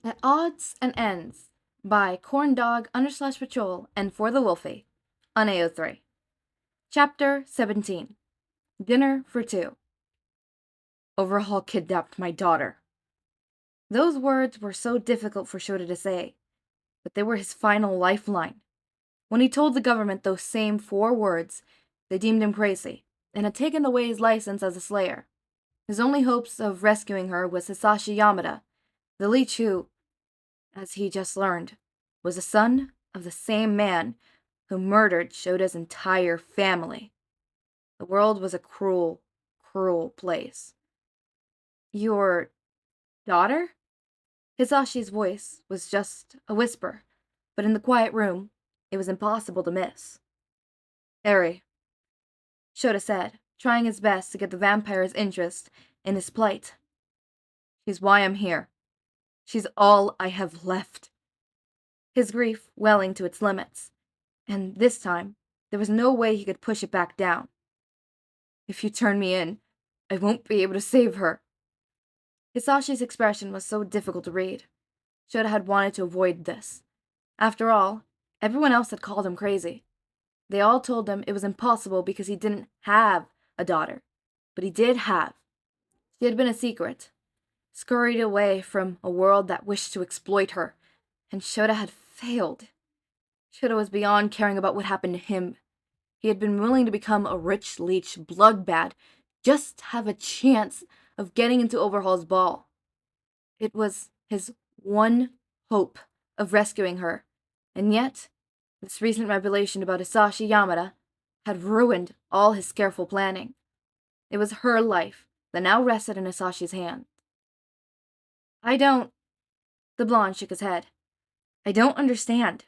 At Odds and Ends by Corndog_Patrol and For the Wolfie on AO3. Chapter 17. Dinner for Two. Overhaul kidnapped my daughter. Those words were so difficult for Shouta to say, but they were his final lifeline. When he told the government those same 4 words, they deemed him crazy and had taken away his license as a slayer. His only hopes of rescuing her was Hizashi Yamada, the leech who, as he just learned, was the son of the same man who murdered Shota's entire family. The world was a cruel, cruel place. Your daughter? Hizashi's voice was just a whisper, but in the quiet room, it was impossible to miss. Eri, Shouta said, trying his best to get the vampire's interest in his plight. She's why I'm here. She's all I have left. His grief welling to its limits, and this time, there was no way he could push it back down. If you turn me in, I won't be able to save her. Hisashi's expression was so difficult to read. Shouta had wanted to avoid this. After all, everyone else had called him crazy. They all told him it was impossible because he didn't have a daughter. But he did have. She had been a secret, scurried away from a world that wished to exploit her, and Shouta had failed. Shouta was beyond caring about what happened to him. He had been willing to become a rich leech bloodbath just to have a chance of getting into Overhaul's ball. It was his one hope of rescuing her, and yet, this recent revelation about Hizashi Yamada had ruined all his careful planning. It was her life that now rested in Hisashi's hands. The blonde shook his head. I don't understand.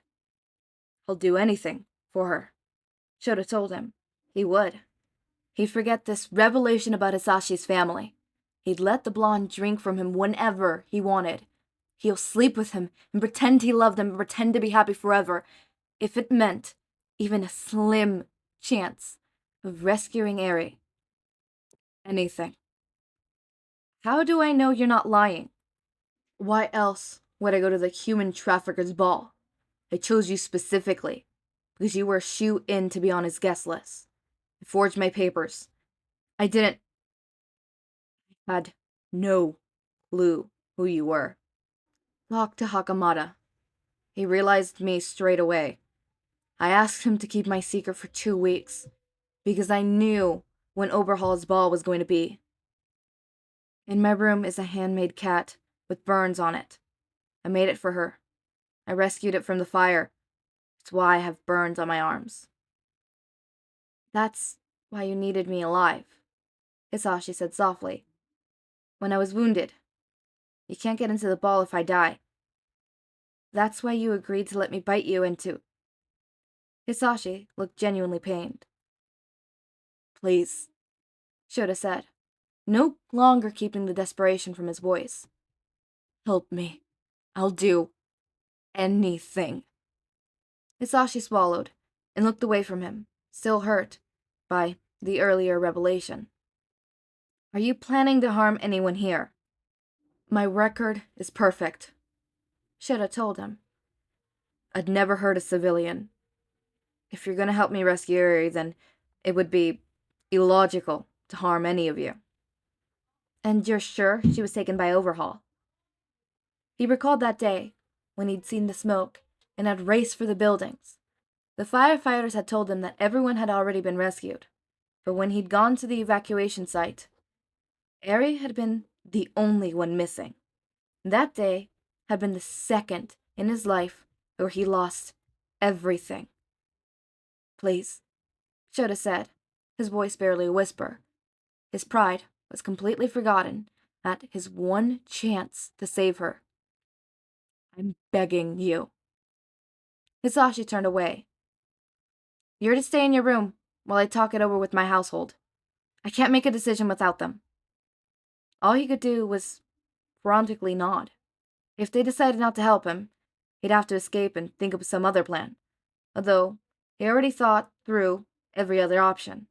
I'll do anything for her, Shouta told him. He would. He'd forget this revelation about Hisashi's family. He'd let the blonde drink from him whenever he wanted. He'll sleep with him and pretend he loved him and pretend to be happy forever, if it meant even a slim chance of rescuing Eri. Anything. How do I know you're not lying? Why else would I go to the human trafficker's ball? I chose you specifically because you were a shoe-in to be on his guest list. I forged my papers. I had no clue who you were. Talk to Hakamada. He realized me straight away. I asked him to keep my secret for 2 weeks because I knew when Overhaul's ball was going to be. In my room is a handmade cat with burns on it. I made it for her. I rescued it from the fire. It's why I have burns on my arms. That's why you needed me alive, Hizashi said softly. When I was wounded. You can't get into the ball if I die. That's why you agreed to let me bite you into... Hizashi looked genuinely pained. Please, Shouta said, no longer keeping the desperation from his voice. Help me. I'll do anything. Hizashi swallowed and looked away from him, still hurt by the earlier revelation. Are you planning to harm anyone here? My record is perfect, Shouta told him. I'd never hurt a civilian. If you're going to help me rescue Eri, then it would be illogical to harm any of you. And you're sure she was taken by Overhaul? He recalled that day when he'd seen the smoke and had raced for the buildings. The firefighters had told him that everyone had already been rescued, but when he'd gone to the evacuation site, Eri had been the only one missing. That day had been the second in his life where he lost everything. Please, Shouta said, his voice barely a whisper. His pride was completely forgotten at his one chance to save her. I'm begging you. Hizashi turned away. You're to stay in your room while I talk it over with my household. I can't make a decision without them. All he could do was frantically nod. If they decided not to help him, he'd have to escape and think of some other plan, although he already thought through every other option.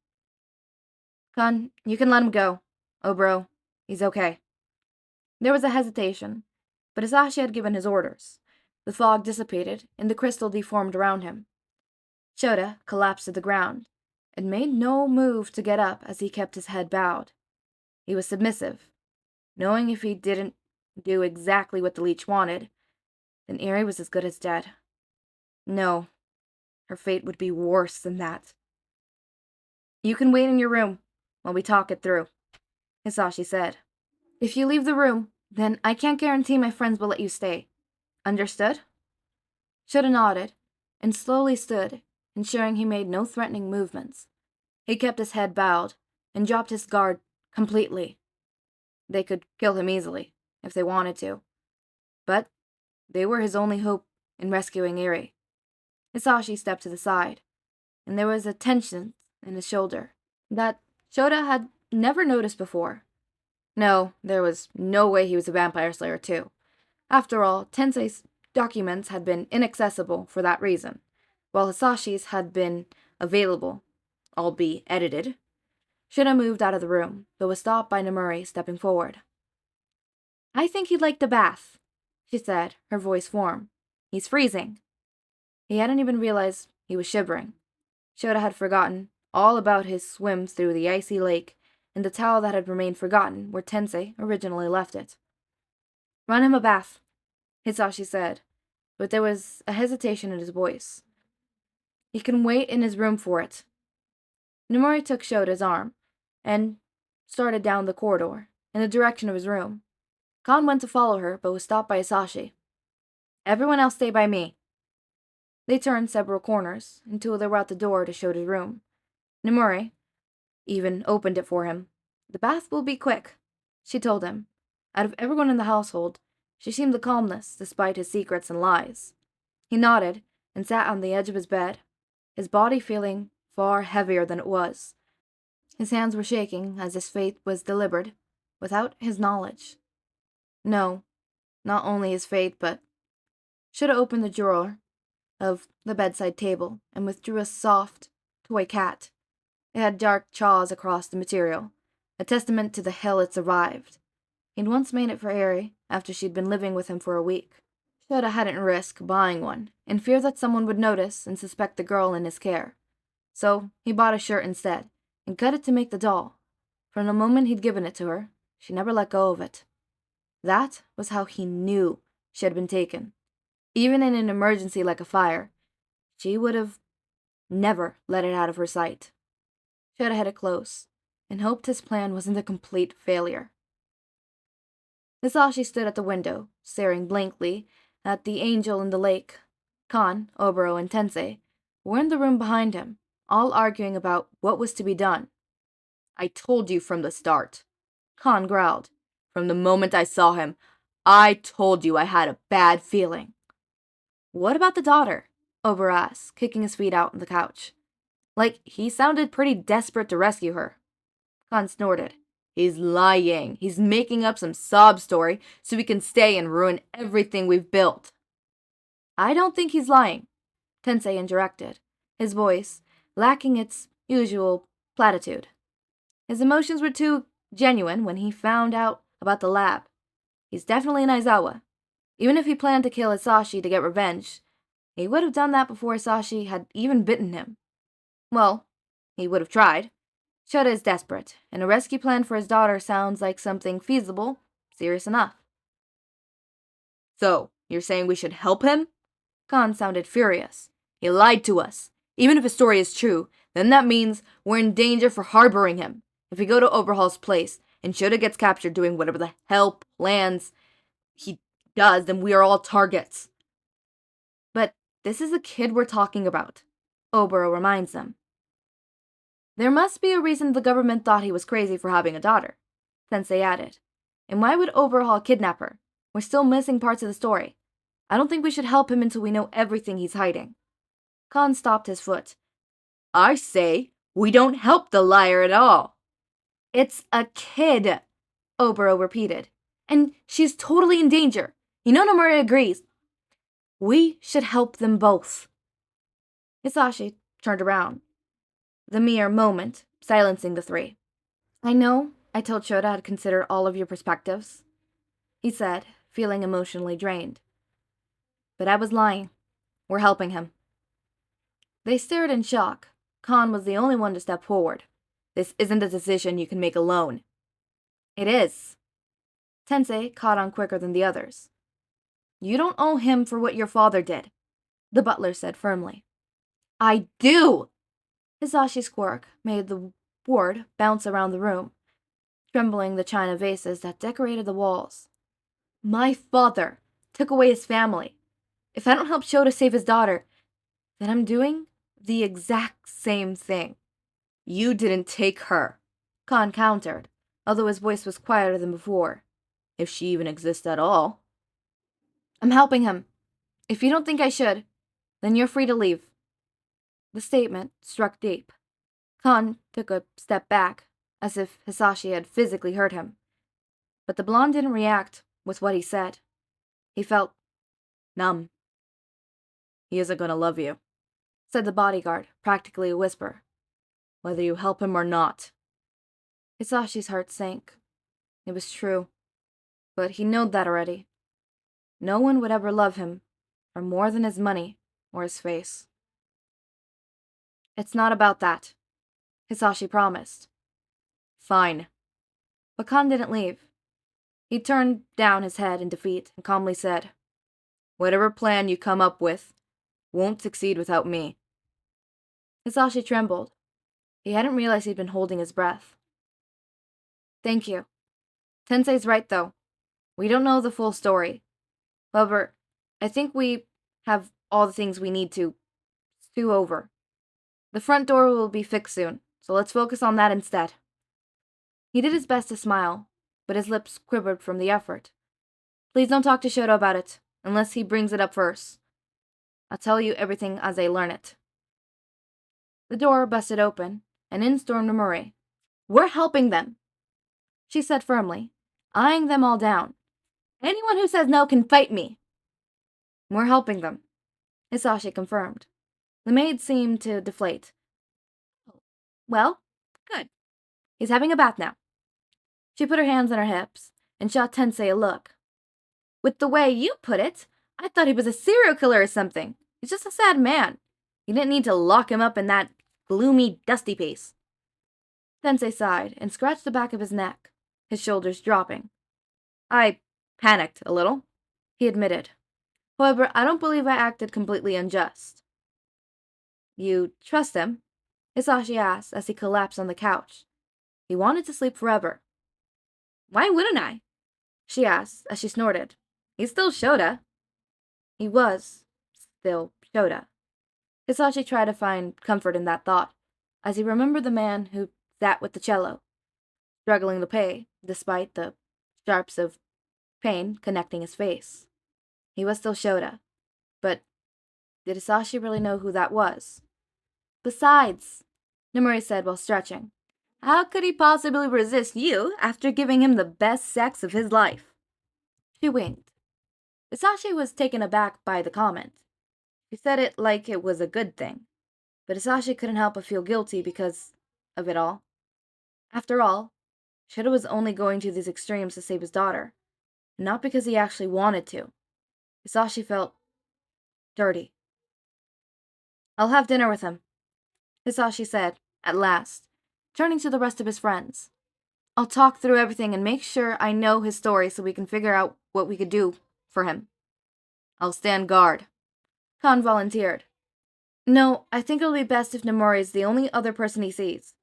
Kun, you can let him go. Oh, bro, he's okay. There was a hesitation, But Hizashi had given his orders. The fog dissipated, and the crystal deformed around him. Shouta collapsed to the ground, and made no move to get up as he kept his head bowed. He was submissive, knowing if he didn't do exactly what the leech wanted, then Eri was as good as dead. No, her fate would be worse than that. You can wait in your room while we talk it through, Hizashi said. If you leave the room, then I can't guarantee my friends will let you stay. Understood? Shouta nodded, and slowly stood, ensuring he made no threatening movements. He kept his head bowed, and dropped his guard completely. They could kill him easily, if they wanted to. But they were his only hope in rescuing Eri. Hizashi stepped to the side, and there was a tension in his shoulder that Shouta had never noticed before. No, there was no way he was a vampire slayer too. After all, Tensei's documents had been inaccessible for that reason, while Hisashi's had been available, albeit edited. Shouta moved out of the room, but was stopped by Nomuri stepping forward. I think he'd like the bath, she said, her voice warm. He's freezing. He hadn't even realized he was shivering. Shouta had forgotten all about his swim through the icy lake and the towel that had remained forgotten where Tensei originally left it. Run him a bath, Hizashi said, but there was a hesitation in his voice. He can wait in his room for it. Nomuri took Shouta's arm and started down the corridor in the direction of his room. Khan went to follow her, but was stopped by Hizashi. Everyone else stay by me. They turned several corners until they were at the door to Shouta's room. Nomuri even opened it for him. The bath will be quick, she told him. Out of everyone in the household, she seemed the calmest despite his secrets and lies. He nodded and sat on the edge of his bed, his body feeling far heavier than it was. His hands were shaking as his fate was delivered, without his knowledge. No, not only his fate, but Shouta opened the drawer of the bedside table and withdrew a soft toy cat. It had dark claws across the material, a testament to the hell it survived. He'd once made it for Eri after she'd been living with him for a week. Shouta hadn't risked buying one, in fear that someone would notice and suspect the girl in his care. So he bought a shirt instead, and cut it to make the doll. From the moment he'd given it to her, she never let go of it. That was how he knew she had been taken. Even in an emergency like a fire, she would have never let it out of her sight. Shouta had it close, and hoped his plan wasn't a complete failure. Hizashi stood at the window, staring blankly at the angel in the lake. Khan, Oboro, and Tensei were in the room behind him, all arguing about what was to be done. I told you from the start, Khan growled. From the moment I saw him, I told you I had a bad feeling. What about the daughter? Oboro asked, kicking his feet out on the couch. Like, he sounded pretty desperate to rescue her. Khan snorted. He's lying. He's making up some sob story so we can stay and ruin everything we've built. I don't think he's lying, Tensei interjected, his voice lacking its usual platitude. His emotions were too genuine when he found out about the lab. He's definitely an Aizawa. Even if he planned to kill Hizashi to get revenge, he would have done that before Hizashi had even bitten him. Well, he would have tried. Shouta is desperate, and a rescue plan for his daughter sounds like something feasible, serious enough. So, you're saying we should help him? Khan sounded furious. He lied to us. Even if his story is true, then that means we're in danger for harboring him. If we go to Overhaul's place, and Shouta gets captured doing whatever the hell plans he does, then we are all targets. But this is the kid we're talking about, Oboro reminds them. There must be a reason the government thought he was crazy for having a daughter, Tensei added. And why would Overhaul kidnap her? We're still missing parts of the story. I don't think we should help him until we know everything he's hiding. Khan stopped his foot. I say, we don't help the liar at all. It's a kid, Oboro repeated. And she's totally in danger. Nomura agrees. We should help them both. Hizashi turned around. The mere moment, silencing the three. I know I told Shouta I'd consider all of your perspectives, he said, feeling emotionally drained. But I was lying. We're helping him. They stared in shock. Kan was the only one to step forward. This isn't a decision you can make alone. It is. Tensei caught on quicker than the others. You don't owe him for what your father did, the butler said firmly. I do! Hisashi's quirk made the ward bounce around the room, trembling the china vases that decorated the walls. My father took away his family. If I don't help Shouta save his daughter, then I'm doing the exact same thing. You didn't take her, Kan countered, although his voice was quieter than before. If she even exists at all. I'm helping him. If you don't think I should, then you're free to leave. The statement struck deep. Kan took a step back, as if Hisashi had physically hurt him. But the blonde didn't react with what he said. He felt numb. He isn't going to love you, said the bodyguard, practically a whisper. Whether you help him or not. Hisashi's heart sank. It was true. But he knew that already. No one would ever love him for more than his money or his face. It's not about that, Hisashi promised. Fine. But Kan didn't leave. He turned down his head in defeat and calmly said, Whatever plan you come up with won't succeed without me. Hisashi trembled. He hadn't realized he'd been holding his breath. Thank you. Tensei's right, though. We don't know the full story. However, I think we have all the things we need to stew over. The front door will be fixed soon, so let's focus on that instead. He did his best to smile, but his lips quivered from the effort. Please don't talk to Shouta about it, unless he brings it up first. I'll tell you everything as I learn it. The door busted open, and in stormed Nomuri. We're helping them, she said firmly, eyeing them all down. Anyone who says no can fight me. We're helping them, Hisashi confirmed. The maid seemed to deflate. Well, good. He's having a bath now. She put her hands on her hips and shot Tensei a look. With the way you put it, I thought he was a serial killer or something. He's just a sad man. You didn't need to lock him up in that gloomy, dusty place. Tensei sighed and scratched the back of his neck, his shoulders dropping. I panicked a little, he admitted. However, I don't believe I acted completely unjust. You trust him? Hisashi asked as he collapsed on the couch. He wanted to sleep forever. Why wouldn't I? She asked as she snorted. He's still Shouta. He was still Shouta. Hisashi tried to find comfort in that thought, as he remembered the man who sat with the cello, struggling to pay, despite the sharps of pain connecting his face. He was still Shouta, but did Hisashi really know who that was? Besides, Nomuri said while stretching, how could he possibly resist you after giving him the best sex of his life? She winked. Hisashi was taken aback by the comment. She said it like it was a good thing, but Hisashi couldn't help but feel guilty because of it all. After all, Shouta was only going to these extremes to save his daughter, not because he actually wanted to. Hisashi felt dirty. I'll have dinner with him, Hisashi said, at last, turning to the rest of his friends. I'll talk through everything and make sure I know his story so we can figure out what we could do for him. I'll stand guard, Kan volunteered. No, I think it'll be best if Nomuri is the only other person he sees.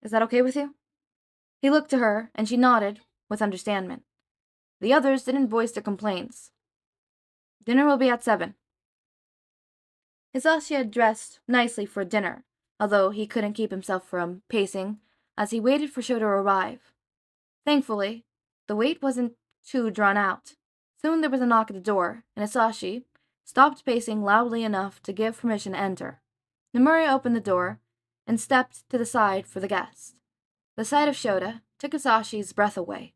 Is that okay with you? He looked to her, and she nodded with understanding. The others didn't voice their complaints. Dinner will be at 7. Hisashi had dressed nicely for dinner, although he couldn't keep himself from pacing as he waited for Shouta to arrive. Thankfully, the wait wasn't too drawn out. Soon there was a knock at the door, and Hisashi stopped pacing loudly enough to give permission to enter. Nomuri opened the door and stepped to the side for the guest. The sight of Shouta took Hisashi's breath away.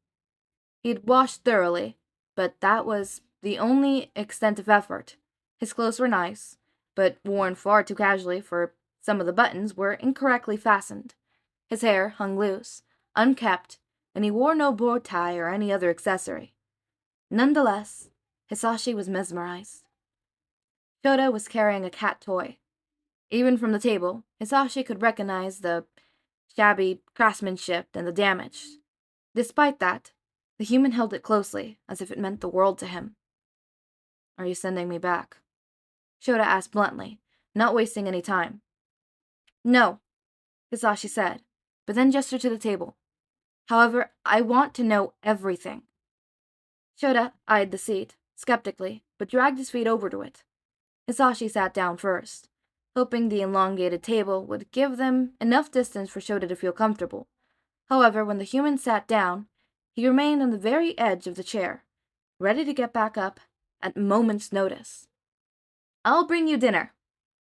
He'd washed thoroughly, but that was the only extent of effort. His clothes were nice, but worn far too casually, for some of the buttons were incorrectly fastened. His hair hung loose, unkempt, and he wore no bow tie or any other accessory. Nonetheless, Hizashi was mesmerized. Shouta was carrying a cat toy. Even from the table, Hizashi could recognize the shabby craftsmanship and the damage. Despite that, the human held it closely, as if it meant the world to him. "Are you sending me back?" Shouta asked bluntly, not wasting any time. "No," Hizashi said, but then gestured to the table. "However, I want to know everything." Shouta eyed the seat, skeptically, but dragged his feet over to it. Hizashi sat down first, hoping the elongated table would give them enough distance for Shouta to feel comfortable. However, when the human sat down, he remained on the very edge of the chair, ready to get back up at a moment's notice. "I'll bring you dinner,"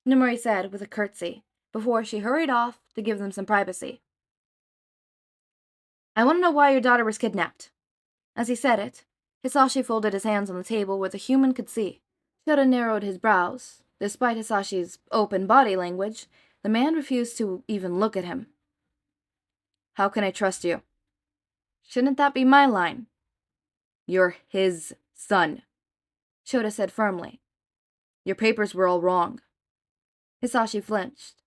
Nimori said with a curtsy, before she hurried off to give them some privacy. "I want to know why your daughter was kidnapped." As he said it, Hizashi folded his hands on the table where the human could see. Shouta narrowed his brows. Despite Hisashi's open body language, the man refused to even look at him. "How can I trust you?" "Shouldn't that be my line?" "You're his son," Shouta said firmly. "Your papers were all wrong." Hizashi flinched.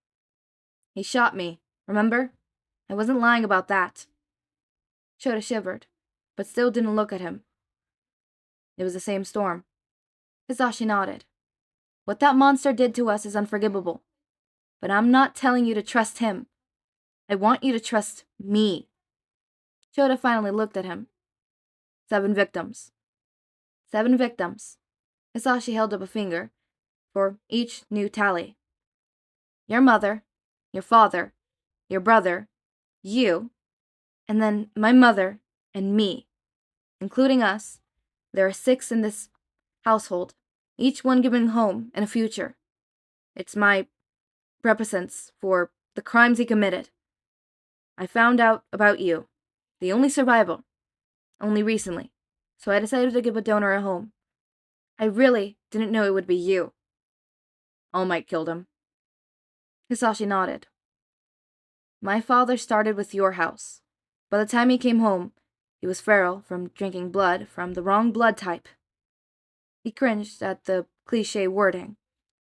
"He shot me, remember? I wasn't lying about that." Shouta shivered, but still didn't look at him. "It was the same storm." Hizashi nodded. "What that monster did to us is unforgivable. But I'm not telling you to trust him. I want you to trust me." Shouta finally looked at him. 7 victims. 7 victims. Hizashi held up a finger for each new tally. Your mother, your father, your brother, you, and then my mother and me. Including us, there are 6 in this household, each one given a home and a future. It's my repentance for the crimes he committed. I found out about you, the only survivor, only recently, so I decided to give a donor a home. I really didn't know it would be you." "All Might killed him." Hizashi nodded. "My father started with your house. By the time he came home, he was feral from drinking blood from the wrong blood type." He cringed at the cliché wording,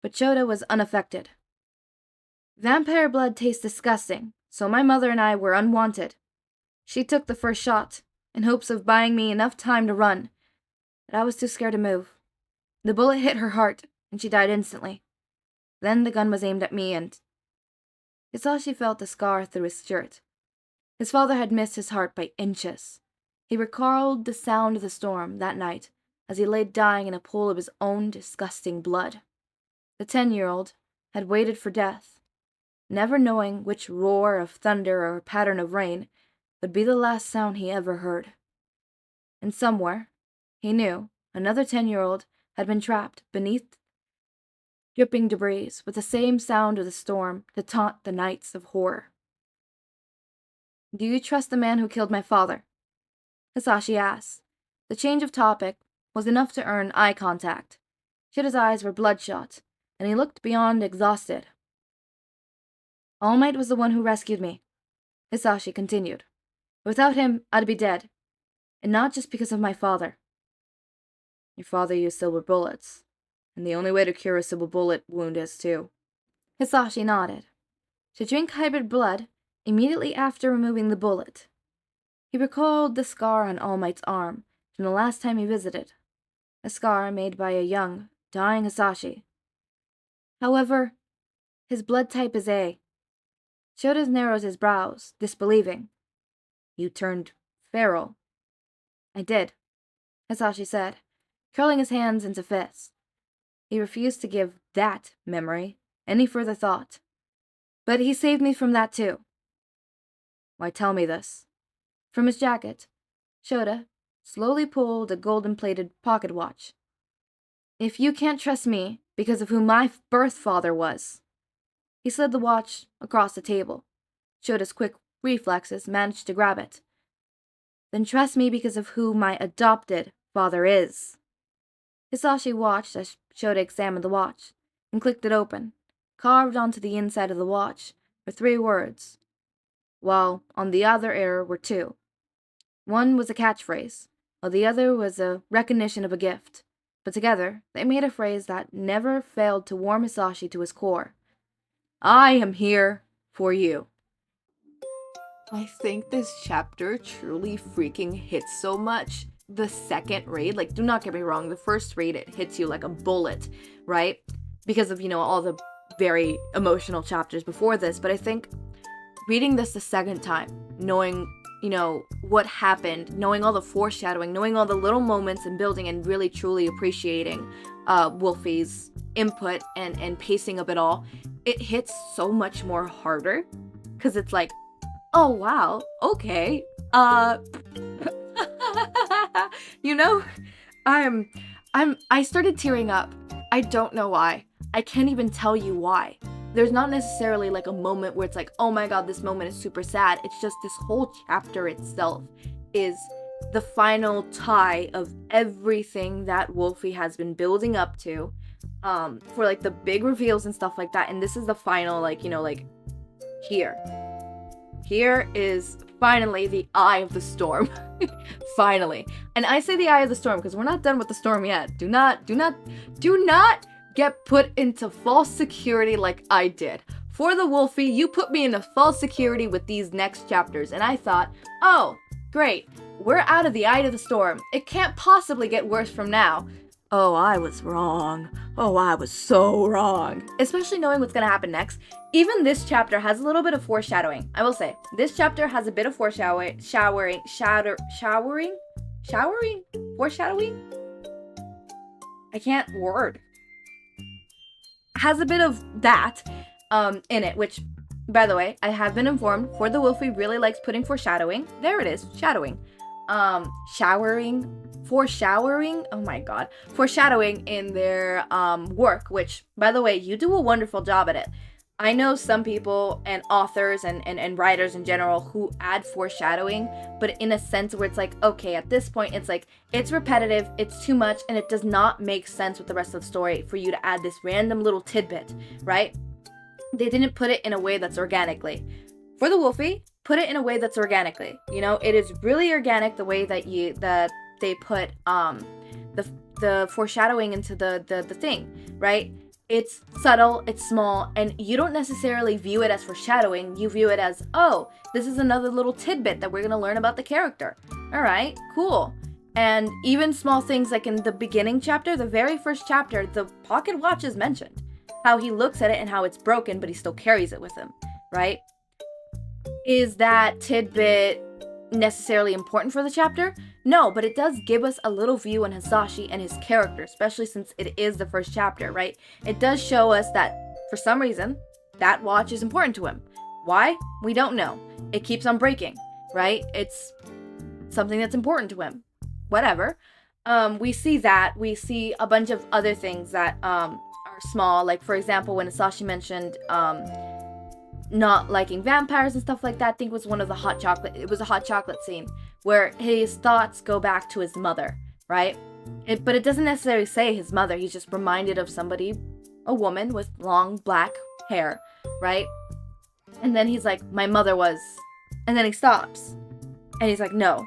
but Shouta was unaffected. "Vampire blood tastes disgusting, so my mother and I were unwanted. She took the first shot, in hopes of buying me enough time to run, but I was too scared to move. The bullet hit her heart, and she died instantly. Then the gun was aimed at me, and—" Hizashi felt the scar through his shirt. His father had missed his heart by inches. He recalled the sound of the storm that night as he lay dying in a pool of his own disgusting blood. The 10-year-old had waited for death, never knowing which roar of thunder or pattern of rain would be the last sound he ever heard. And somewhere, he knew, another 10-year-old had been trapped beneath dripping debris with the same sound of the storm to taunt the nights of horror. "Do you trust the man who killed my father?" Hizashi asked. The change of topic was enough to earn eye contact. Shouta's eyes were bloodshot, and he looked beyond exhausted. "All Might was the one who rescued me," Hizashi continued. "Without him, I'd be dead. And not just because of my father." "Your father used silver bullets, and the only way to cure a silver bullet wound is to—" Hizashi nodded. "To drink hybrid blood immediately after removing the bullet." He recalled the scar on All Might's arm from the last time he visited, a scar made by a young, dying Hizashi. "However, his blood type is A." Shouta narrowed his brows, disbelieving. "You turned feral." "I did," Hizashi said, curling his hands into fists. He refused to give that memory any further thought. "But he saved me from that too." "Why tell me this?" From his jacket, Shouta slowly pulled a golden-plated pocket watch. "If you can't trust me because of who my birth father was—" He slid the watch across the table. Shouta's quick reflexes managed to grab it. "Then trust me because of who my adopted father is." Hizashi watched as Shouta examined the watch and clicked it open. Carved onto the inside of the watch were 3 words, while on the other ear were 2. One was a catchphrase, while the other was a recognition of a gift. But together, they made a phrase that never failed to warm Hizashi to his core. I am here for you. I think this chapter truly freaking hits so much. The second read, like, do not get me wrong, the first read, it hits you like a bullet, right? Because of, all the very emotional chapters before this, but I think reading this the second time, knowing, what happened, knowing all the foreshadowing, knowing all the little moments and building and really truly appreciating Wolfie's input and pacing of it all, it hits so much more harder, because it's like, oh wow, okay, I started tearing up. I don't know why. I can't even tell you why. There's not necessarily like a moment where it's like, oh my god, this moment is super sad. It's just this whole chapter itself is the final tie of everything that Wolfie has been building up to, for like the big reveals and stuff like that. And this is the final, here is finally the eye of the storm. Finally. And I say the eye of the storm because we're not done with the storm yet. Do not get put into false security like I did. For the Wolfie, you put me into false security with these next chapters, and I thought, oh, great, we're out of the eye of the storm. It can't possibly get worse from now. Oh, I was wrong. Oh, I was so wrong. Especially knowing what's gonna happen next. Even this chapter has a little bit of foreshadowing. I will say, this chapter has a bit of foreshadowing. I can't word. Has a bit of that in it, which, by the way, I have been informed, For the Wolfie really likes putting foreshadowing. There it is, shadowing. Foreshadowing in their work, which, by the way, you do a wonderful job at it. I know some people and authors and writers in general who add foreshadowing, but in a sense where it's like, okay, at this point, it's like, it's repetitive, it's too much, and it does not make sense with the rest of the story for you to add this random little tidbit, right? They didn't put it in a way that's organically. For the Wolfie, put it in a way that's organically. It is really organic the way that they put the foreshadowing into the thing, right? It's subtle, it's small, and you don't necessarily view it as foreshadowing. You view it as, oh, this is another little tidbit that we're going to learn about the character. All right, cool. And even small things like in the beginning chapter, the very first chapter, the pocket watch is mentioned. How he looks at it and how it's broken, but he still carries it with him, right? Is that tidbit necessarily important for the chapter? No, but it does give us a little view on Hizashi and his character, especially since it is the first chapter, right? It does show us that, for some reason, that watch is important to him. Why? We don't know. It keeps on breaking, right? It's something that's important to him. Whatever. We see that. We see a bunch of other things that are small, like, for example, when Hizashi mentioned not liking vampires and stuff like that, I think was one of the hot chocolate, it was a hot chocolate scene where his thoughts go back to his mother, right? But it doesn't necessarily say his mother, he's just reminded of somebody, a woman with long black hair, right? And then he's like, my mother was, and then he stops, and he's like, no.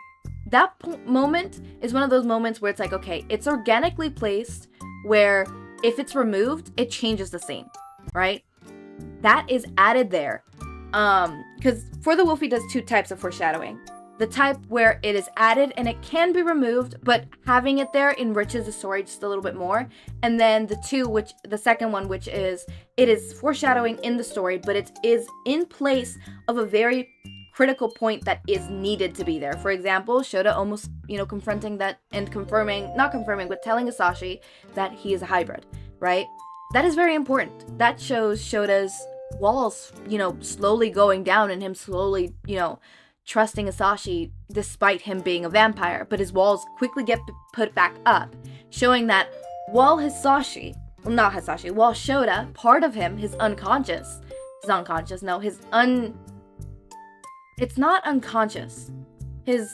That moment is one of those moments where it's like, okay, it's organically placed where if it's removed, it changes the scene, right? That is added there. Because For the Wolfie does two types of foreshadowing. The type where it is added and it can be removed, but having it there enriches the story just a little bit more. And then the second one, which is, it is foreshadowing in the story, but it is in place of a very critical point that is needed to be there. For example, Shouta almost, confronting that and not confirming, but telling Hizashi that he is a hybrid, right? That is very important. That shows Shota's walls, slowly going down and him slowly, trusting Hizashi despite him being a vampire, but his walls quickly get put back up, showing that while Shouta, part of him, it's not unconscious. His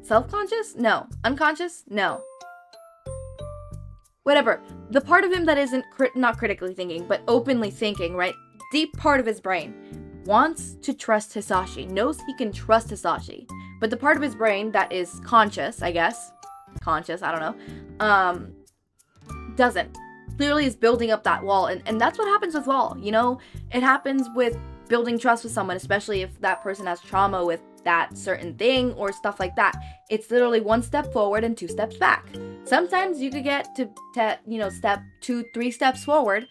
self-conscious? No. Unconscious? No. Whatever. The part of him that isn't not critically thinking, but openly thinking, right? Deep part of his brain wants to trust Hizashi, knows he can trust Hizashi, But the part of his brain that is conscious, I guess, I don't know, doesn't. Clearly is building up that wall, and that's what happens with wall, you know? It happens with building trust with someone, especially if that person has trauma with that certain thing or stuff like that. It's literally 1 step forward and 2 steps back. Sometimes you could get to step 2, 3 steps forward,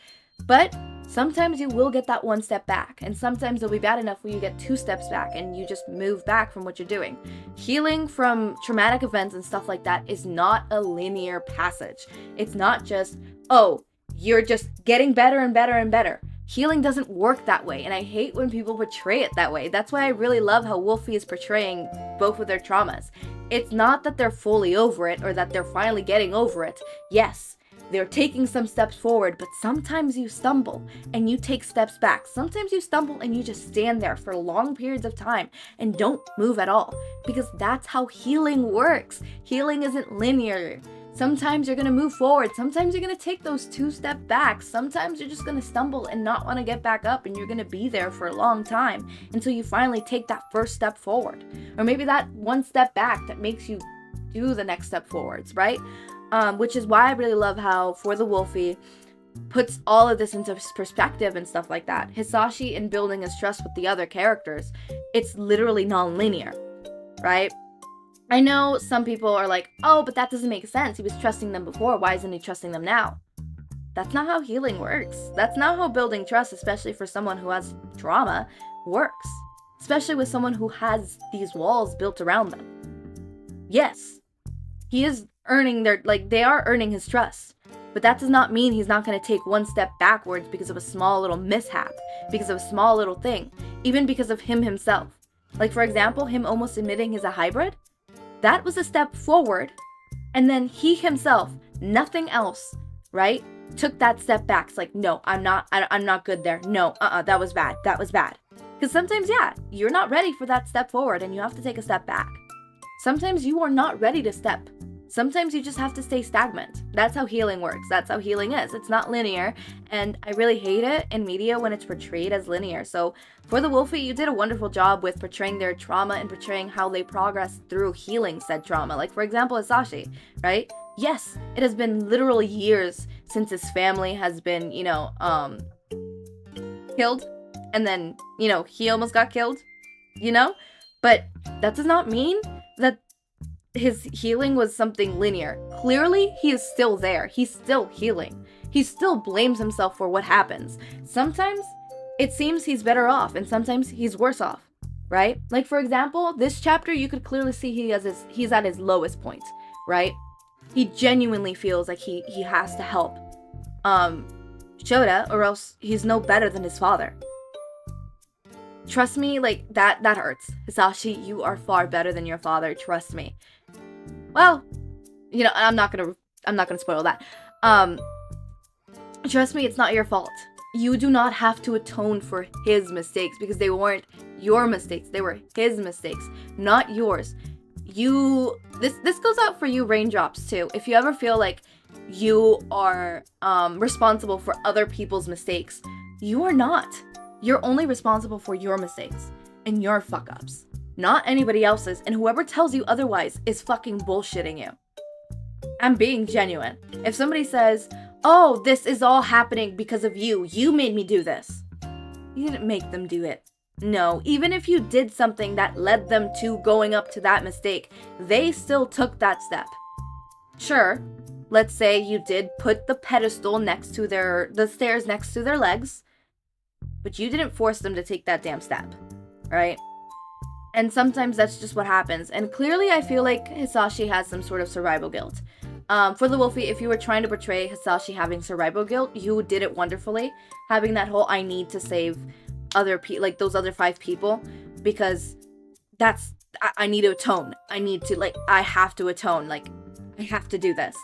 but sometimes you will get that 1 step back, and sometimes it'll be bad enough where you get 2 steps back and you just move back from what you're doing. Healing from traumatic events and stuff like that is not a linear passage. It's not just, oh, you're just getting better and better and better. Healing doesn't work that way, and I hate when people portray it that way. That's why I really love how Wolfie is portraying both of their traumas. It's not that they're fully over it or that they're finally getting over it. Yes, they're taking some steps forward, but sometimes you stumble and you take steps back. Sometimes you stumble and you just stand there for long periods of time and don't move at all, because that's how healing works. Healing isn't linear. Sometimes you're going to move forward. Sometimes you're going to take those 2 steps back. Sometimes you're just going to stumble and not want to get back up, and you're going to be there for a long time until you finally take that first step forward. Or maybe that 1 step back that makes you do the next step forwards, right? Which is why I really love how For the Wolfie puts all of this into perspective and stuff like that. Hizashi, in building his trust with the other characters, it's literally non-linear, right? I know some people are like, oh, but that doesn't make sense. He was trusting them before. Why isn't he trusting them now? That's not how healing works. That's not how building trust, especially for someone who has trauma, works. Especially with someone who has these walls built around them. Yes, he is earning they are earning his trust. But that does not mean he's not going to take 1 step backwards because of a small little mishap, because of a small little thing, even because of him himself. Like, for example, him almost admitting he's a hybrid. That was a step forward, and then he himself, nothing else, right, took that step back. It's like, no, I'm not good there. No, that was bad. Because sometimes, yeah, you're not ready for that step forward, and you have to take a step back. Sometimes you are not ready to step. Sometimes you just have to stay stagnant. That's how healing works. That's how healing is. It's not linear, and I really hate it in media when it's portrayed as linear. So For the Wolfie, you did a wonderful job with portraying their trauma and portraying how they progress through healing said trauma. Like, for example, Hizashi, right? Yes, it has been literally years since his family has been, killed, and then, he almost got killed, But that does not mean that his healing was something linear. Clearly, he is still there. He's still healing. He still blames himself for what happens. Sometimes it seems he's better off, and sometimes he's worse off, right? Like, for example, this chapter, you could clearly see he's at his lowest point, right? He genuinely feels like he has to help Shouta, or else he's no better than his father. Trust me, like, that hurts. Hizashi, you are far better than your father, trust me. Well, I'm not gonna spoil that. Trust me, it's not your fault. You do not have to atone for his mistakes, because they weren't your mistakes. They were his mistakes, not yours. This goes out for you raindrops too. If you ever feel like you are responsible for other people's mistakes, you are not. You're only responsible for your mistakes and your fuck-ups, not anybody else's, and whoever tells you otherwise is fucking bullshitting you. I'm being genuine. If somebody says, oh, this is all happening because of you, you made me do this, you didn't make them do it. No, even if you did something that led them to going up to that mistake, they still took that step. Sure, let's say you did put the pedestal next to the stairs next to their legs, but you didn't force them to take that damn step, right? And sometimes that's just what happens. And clearly I feel like Hizashi has some sort of survival guilt. For the Wolfie, if you were trying to portray Hizashi having survival guilt, you did it wonderfully. Having that whole I need to save other people, like those other 5 people, because that's, I need to atone. I have to atone. Like, I have to do this.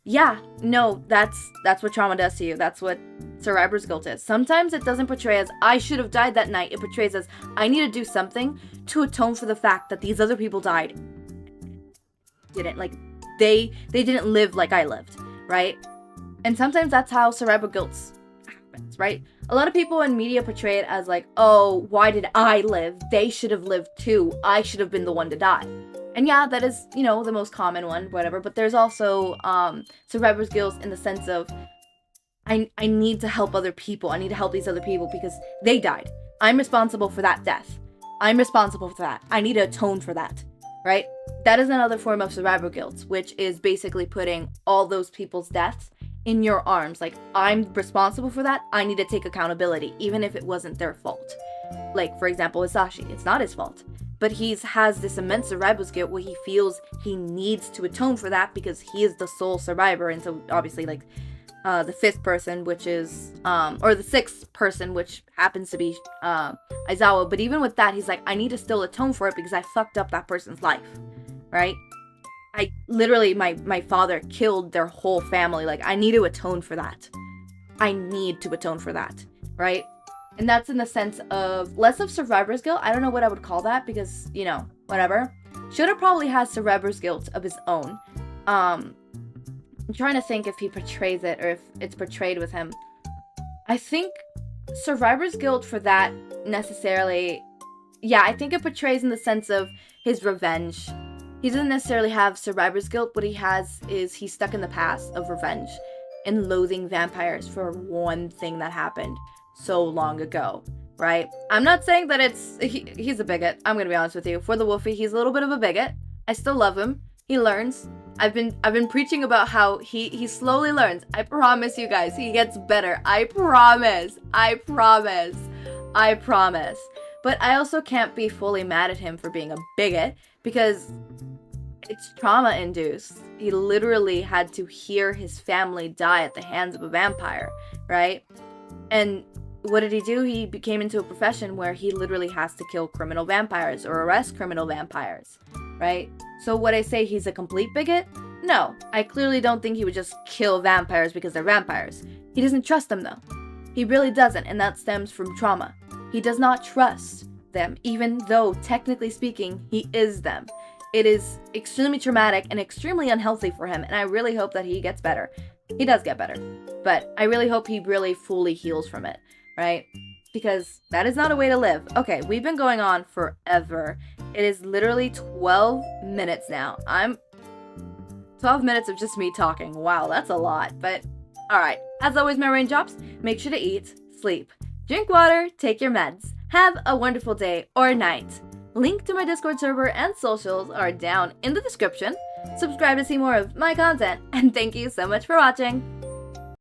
Yeah, no, that's what trauma does to you. That's what survivor's guilt is. Sometimes it doesn't portray as I should have died that night. It portrays as I need to do something to atone for the fact that these other people died. They didn't live like I lived, right? And sometimes that's how survival guilt happen. happens, right? A lot of people in media portray it as like, oh, why did I live? They should have lived too. I should have been the one to die. And yeah, that is, the most common one, whatever. But there's also survivor's guilt in the sense of, I need to help other people. I need to help these other people because they died. I'm responsible for that death. I'm responsible for that. I need to atone for that, right? That is another form of survivor guilt, which is basically putting all those people's deaths in your arms. Like, I'm responsible for that. I need to take accountability, even if it wasn't their fault. Like, for example, Hizashi. It's not his fault. But he has this immense survivor's guilt where he feels he needs to atone for that because he is the sole survivor. And so, obviously, like, the fifth person, which is, or the sixth person, which happens to be Aizawa. But even with that, he's like, I need to still atone for it because I fucked up that person's life, right? I literally, my father killed their whole family. Like, I need to atone for that. I need to atone for that, right? And that's in the sense of less of survivor's guilt. I don't know what I would call that because, whatever. Shouta probably has survivor's guilt of his own. I'm trying to think if he portrays it or if it's portrayed with him. I think survivor's guilt for that necessarily, I think it portrays in the sense of his revenge. He doesn't necessarily have survivor's guilt. What he has is he's stuck in the past of revenge and loathing vampires for one thing that happened so long ago, right? I'm not saying that he's a bigot. I'm gonna be honest with you. For the Wolfie, he's a little bit of a bigot. I still love him. He learns. I've been preaching about how he slowly learns. I promise you guys, he gets better. I promise. But I also can't be fully mad at him for being a bigot because it's trauma induced. He literally had to hear his family die at the hands of a vampire, right? And what did he do? He became into a profession where he literally has to kill criminal vampires or arrest criminal vampires, right? So would I say he's a complete bigot? No, I clearly don't think he would just kill vampires because they're vampires. He doesn't trust them though. He really doesn't, and that stems from trauma. He does not trust them, even though technically speaking, he is them. It is extremely traumatic and extremely unhealthy for him, and I really hope that he gets better. He does get better, but I really hope he really fully heals from it, right? Because that is not a way to live. Okay, we've been going on forever. It is literally 12 minutes now. 12 minutes of just me talking. Wow, that's a lot, but alright. As always, my raindrops, make sure to eat, sleep, drink water, take your meds. Have a wonderful day or night. Link to my Discord server and socials are down in the description. Subscribe to see more of my content, and thank you so much for watching.